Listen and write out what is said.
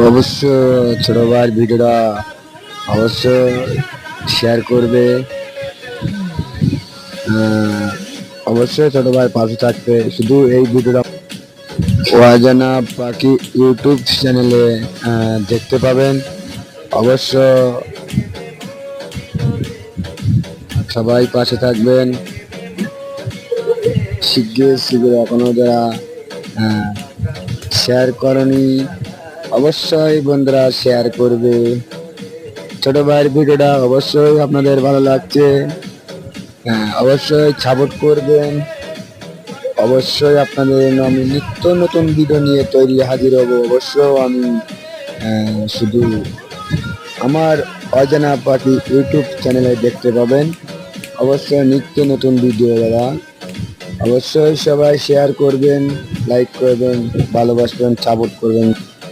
অবশ্য ছোট ভাইয়ের ভিডিওটা অবশ্য শেয়ার করবে। অবশ্যই ছোট ভাই পাশে থাকবে। শুধু এই ভিডিওটা অজানা পাখি ইউটিউব চ্যানেলে দেখতে পাবেন। অবশ্য সবাই পাশে থাকবেন। শীঘ্র এখনো যারা শেয়ার করনি অবশ্যই বন্ধুরা শেয়ার করবে। ছোট ভাইয়ের ভিডিওটা অবশ্যই আপনাদের ভালো লাগছে, অবশ্যই সাপোর্ট করবেন। অবশ্যই আপনাদের আমি নিত্য নতুন ভিডিও নিয়ে তৈরি হাজির হব। অবশ্য আমি শুধু আমার অজানা পাখি ইউটিউব চ্যানেলে দেখতে পাবেন। অবশ্যই নিত্য নতুন ভিডিও দ্বারা অবশ্যই সবাই শেয়ার করবেন, লাইক করবেন, ভালোবাসবেন, সাপোর্ট করবেন।